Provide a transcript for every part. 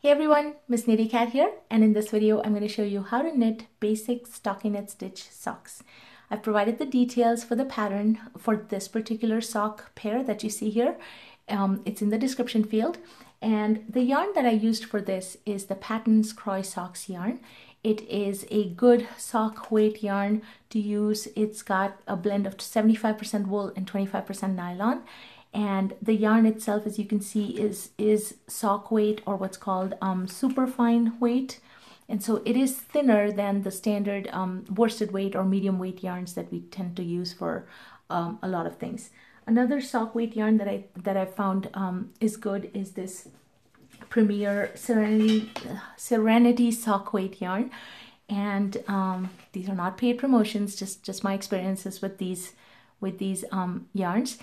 Hey everyone, Miss Knittycat here, and in this video I'm going to show you how to knit basic stockinette stitch socks. I've provided the details for the pattern for this particular sock pair that you see here. It's in the description field, and the yarn that I used for this is the Patons Kroy Socks Yarn. It is a good sock weight yarn to use. It's got a blend of 75% wool and 25% nylon. And the yarn itself, as you can see, is sock weight, or what's called super fine weight. And so it is thinner than the standard worsted weight or medium weight yarns that we tend to use for a lot of things. Another sock weight yarn that I found is good is this Premier Serenity sock weight yarn. And these are not paid promotions, just my experiences with these yarns.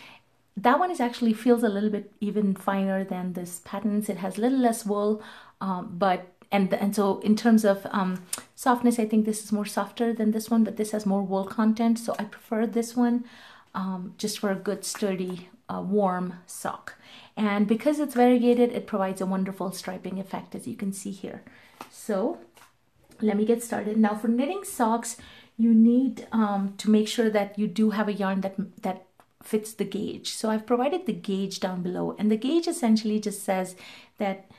That one actually feels a little bit even finer than this Patons. It has a little less wool, and so in terms of softness, I think this is more softer than this one, but this has more wool content, so I prefer this one just for a good sturdy warm sock. And because it's variegated, it provides a wonderful striping effect, as you can see here. So let me get started. Now for knitting socks, you need to make sure that you do have a yarn that fits the gauge. So I've provided the gauge down below, and the gauge essentially just says that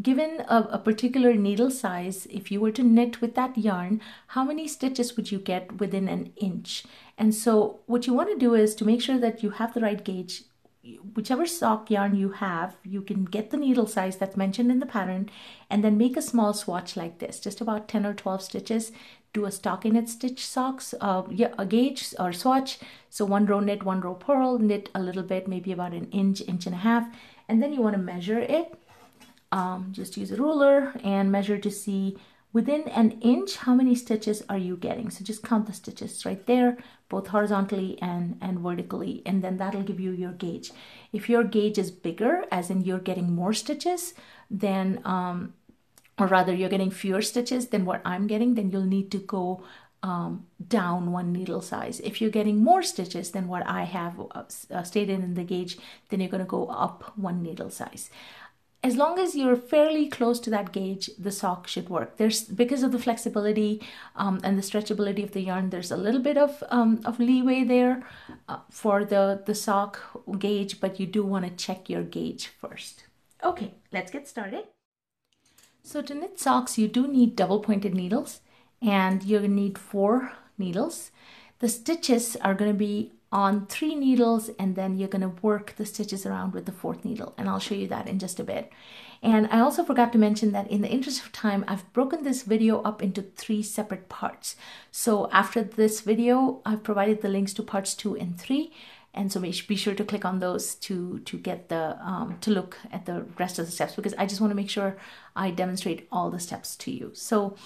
given a particular needle size, if you were to knit with that yarn, how many stitches would you get within an inch? And so what you want to do is to make sure that you have the right gauge. Whichever sock yarn you have, you can get the needle size that's mentioned in the pattern and then make a small swatch like this, just about 10 or 12 stitches. Do a stockinette stitch socks, a gauge or swatch. So one row knit, one row purl, knit a little bit, maybe about an inch, inch and a half. And then you want to measure it. Just use a ruler and measure to see within an inch how many stitches are you getting. So just count the stitches right there, both horizontally and vertically, and then that'll give you your gauge. If your gauge is bigger, as in you're getting more stitches, then or rather you're getting fewer stitches than what I'm getting, then you'll need to go down one needle size. If you're getting more stitches than what I have stated in the gauge, then you're going to go up one needle size. As long as you're fairly close to that gauge, the sock should work. Because of the flexibility and the stretchability of the yarn, there's a little bit of leeway there for the sock gauge, but you do want to check your gauge first. Okay, let's get started. So to knit socks, you do need double pointed needles, and you're going to need 4 needles. The stitches are going to be on 3 needles, and then you're going to work the stitches around with the 4th needle, and I'll show you that in just a bit. And I also forgot to mention that in the interest of time, I've broken this video up into 3 separate parts. So after this video, I've provided the links to parts 2 and 3. And so be sure to click on those to get the to look at the rest of the steps, because I just want to make sure I demonstrate all the steps to you. So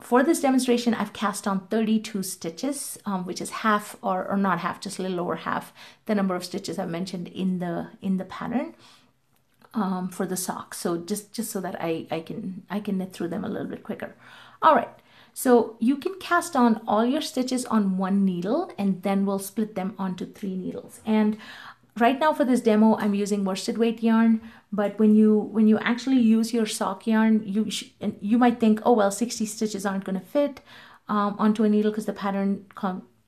for this demonstration, I've cast on 32 stitches, which is half, or not half, just a little over half the number of stitches I've mentioned in the pattern for the socks. So just so that I can knit through them a little bit quicker. All right. So you can cast on all your stitches on 1 needle, and then we'll split them onto 3 needles. And right now for this demo, I'm using worsted weight yarn, but when you actually use your sock yarn, you might think, oh well, 60 stitches aren't going to fit onto a needle because the pattern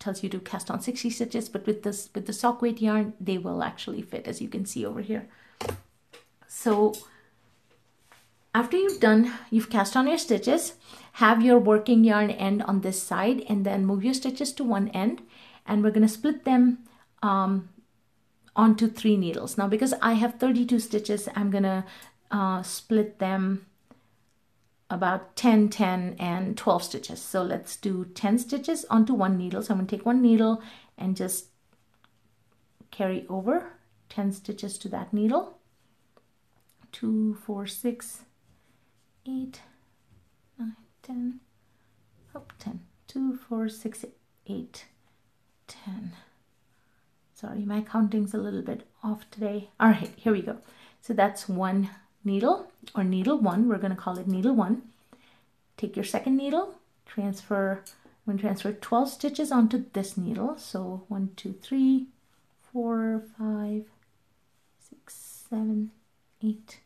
tells you to cast on 60 stitches. But with the sock weight yarn, they will actually fit, as you can see over here. So after you've cast on your stitches, have your working yarn end on this side, and then move your stitches to one end, and we're going to split them onto 3 needles. Now, because I have 32 stitches, I'm going to split them about 10, 10, and 12 stitches. So let's do 10 stitches onto 1 needle. So I'm going to take 1 needle and just carry over 10 stitches to that needle. 2, 4, 6, 8, 9, 10, 10, 2, 4, 6, 8, 10. Sorry, my counting's a little bit off today. All right, here we go. So that's 1 needle, or needle 1. We're going to call it needle 1. Take your second needle, I'm going to transfer 12 stitches onto this needle. So 1, 2, 3, 4, 5, 6, 7, 8,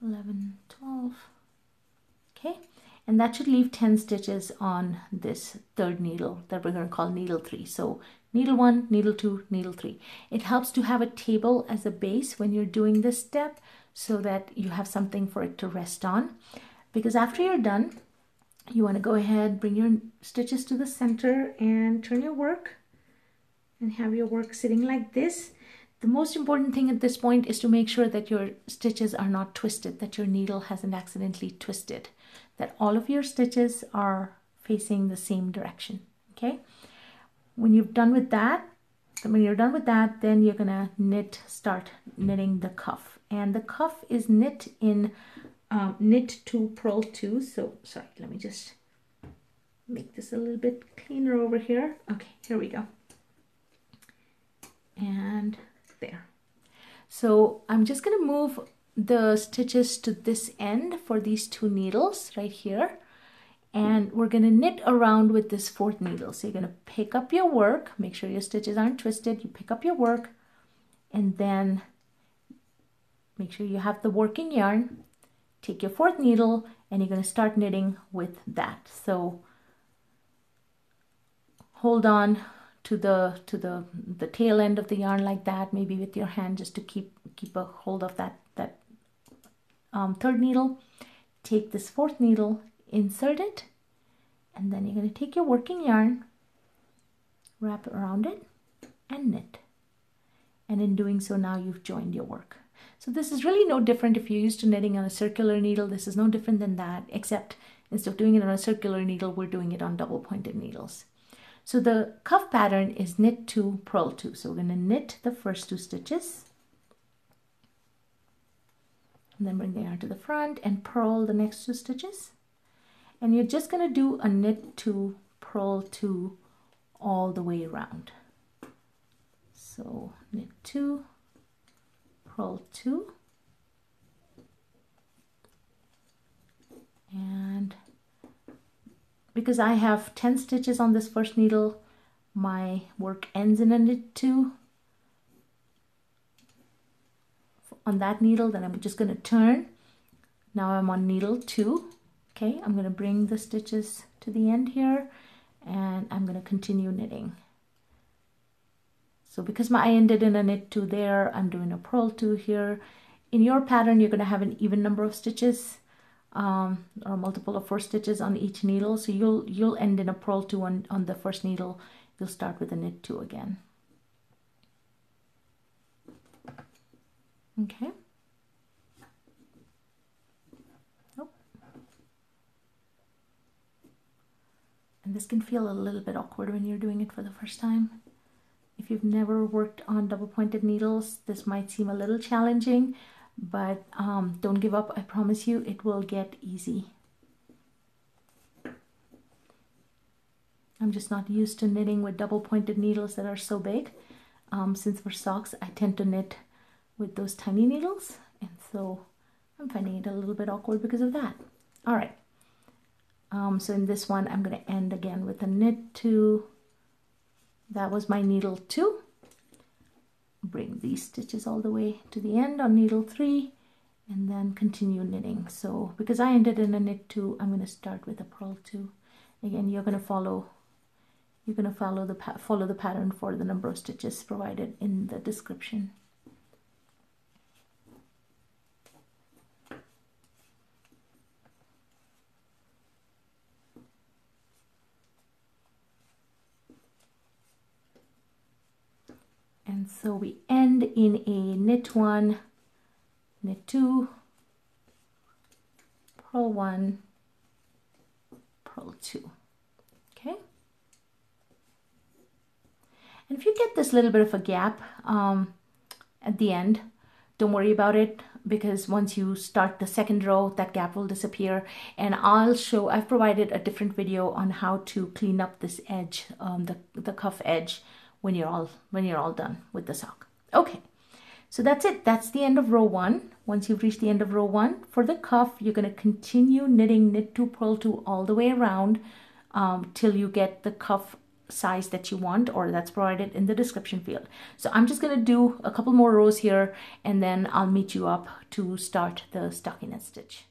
11, 12. Okay, and that should leave 10 stitches on this third needle that we're going to call needle 3. So needle 1, needle 2, needle 3. It helps to have a table as a base when you're doing this step so that you have something for it to rest on. Because after you're done, you want to go ahead, bring your stitches to the center and turn your work and have your work sitting like this. The most important thing at this point is to make sure that your stitches are not twisted, that your needle hasn't accidentally twisted, that all of your stitches are facing the same direction. Okay, when you're done with that, then you're gonna start knitting the cuff, and the cuff is knit in knit 2, purl 2. So sorry, let me just make this a little bit cleaner over here. Okay, here we go, and there. So I'm just going to move the stitches to this end for these 2 needles right here, and we're going to knit around with this 4th needle. So you're going to pick up your work, make sure your stitches aren't twisted, you pick up your work, and then make sure you have the working yarn, take your 4th needle, and you're going to start knitting with that. So hold on to the tail end of the yarn like that, maybe with your hand, just to keep a hold of that 3rd needle. Take this 4th needle, insert it, and then you're going to take your working yarn, wrap it around it, and knit. And in doing so, now you've joined your work. So this is really no different if you're used to knitting on a circular needle. This is no different than that, except instead of doing it on a circular needle, we're doing it on double pointed needles. So the cuff pattern is knit 2, purl 2. So we're going to knit the first 2 stitches, and then bring the yarn to the front and purl the next 2 stitches. And you're just going to do a knit 2, purl 2 all the way around. So knit 2, purl 2, and because I have 10 stitches on this first needle, my work ends in a knit 2 on that needle. Then I'm just going to turn. Now I'm on needle 2. Okay, I'm going to bring the stitches to the end here, and I'm going to continue knitting. So because I ended in a knit 2 there, I'm doing a purl 2 here. In your pattern, you're going to have an even number of stitches, or a multiple of 4 stitches on each needle. So you'll end in a purl 2 on the first needle. You'll start with a knit 2 again. Okay. Nope. And this can feel a little bit awkward when you're doing it for the first time. If you've never worked on double pointed needles, this might seem a little challenging, but don't give up. I promise you it will get easy. I'm just not used to knitting with double pointed needles that are so big. Since for socks, I tend to knit with those tiny needles, and so I'm finding it a little bit awkward because of that. All right. So in this one, I'm going to end again with a knit 2. That was my needle 2. Bring these stitches all the way to the end on needle 3, and then continue knitting. So because I ended in a knit 2, I'm going to start with a purl 2. Again, you're going to follow the pattern for the number of stitches provided in the description. And so we end in a knit 1, knit 2, purl 1, purl 2. Okay. And if you get this little bit of a gap at the end, don't worry about it, because once you start the second row, that gap will disappear. And I've provided a different video on how to clean up this edge, the cuff edge, when you're all done with the sock. Okay, so that's it. That's the end of row 1. Once you've reached the end of row 1, for the cuff, you're going to continue knitting knit 2, purl 2 all the way around till you get the cuff size that you want, or that's provided in the description field. So I'm just going to do a couple more rows here, and then I'll meet you up to start the stockinette stitch.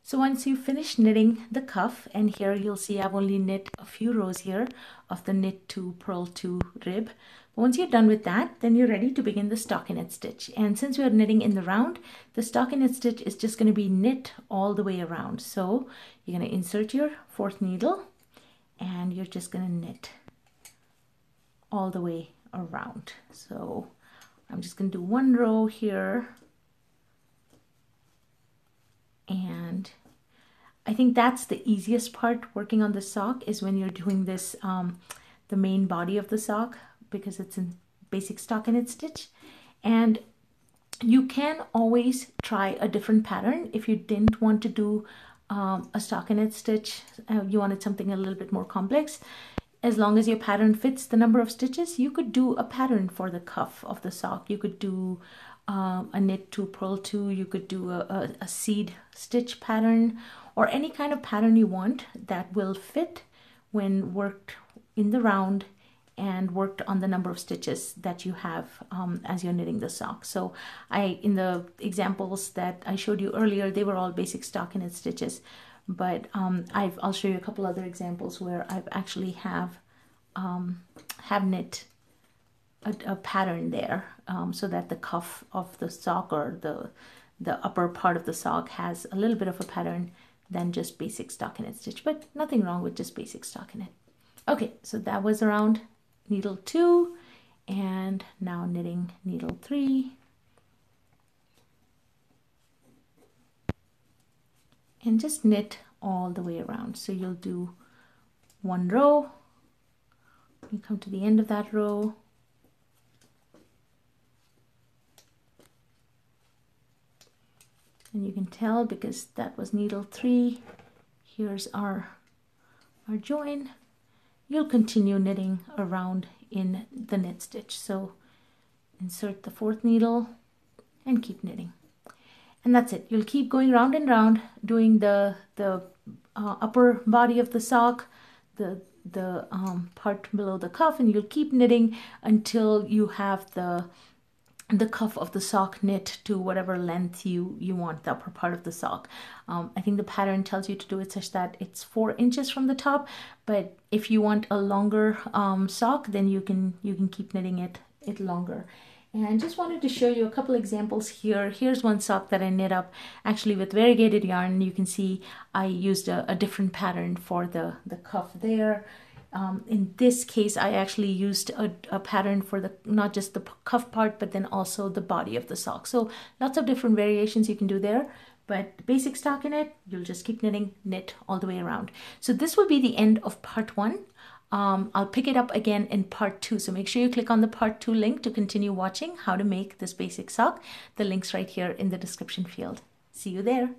So once you finish knitting the cuff, and here you'll see I've only knit a few rows here of the knit to purl to rib. But once you're done with that, then you're ready to begin the stockinette stitch. And since we are knitting in the round, the stockinette stitch is just going to be knit all the way around. So you're going to insert your 4th needle, and you're just going to knit all the way around. So I'm just going to do 1 row here, and I think that's the easiest part working on the sock, is when you're doing this the main body of the sock, because it's in basic stockinette stitch. And you can always try a different pattern if you didn't want to do a stockinette stitch, you wanted something a little bit more complex. As long as your pattern fits the number of stitches, you could do a pattern for the cuff of the sock. You could do a knit to purl to, you could do a seed stitch pattern, or any kind of pattern you want that will fit when worked in the round and worked on the number of stitches that you have as you're knitting the sock. So in the examples that I showed you earlier, they were all basic stockinette stitches, but I'll show you a couple other examples where I've actually have knit a pattern there, so that the cuff of the sock, or the upper part of the sock, has a little bit of a pattern than just basic stockinette stitch, but nothing wrong with just basic stockinette. Okay, so that was around needle 2, and now knitting needle 3, and just knit all the way around. So you'll do 1 row, you come to the end of that row, and you can tell because that was needle 3, here's our join. You'll continue knitting around in the knit stitch. So insert the 4th needle and keep knitting. And that's it. You'll keep going round and round, doing the upper body of the sock, the part below the cuff, and you'll keep knitting until you have the cuff of the sock knit to whatever length you want, the upper part of the sock. I think the pattern tells you to do it such that it's 4 inches from the top, but if you want a longer sock, then you can keep knitting it longer. And just wanted to show you a couple examples here. Here's one sock that I knit up actually with variegated yarn. You can see I used a different pattern for the cuff there. In this case, I actually used a pattern for not just the cuff part, but then also the body of the sock. So lots of different variations you can do there. But basic stockinette, you'll just keep knitting, knit all the way around. So this will be the end of part 1. I'll pick it up again in part 2. So make sure you click on the part 2 link to continue watching how to make this basic sock. The link's right here in the description field. See you there.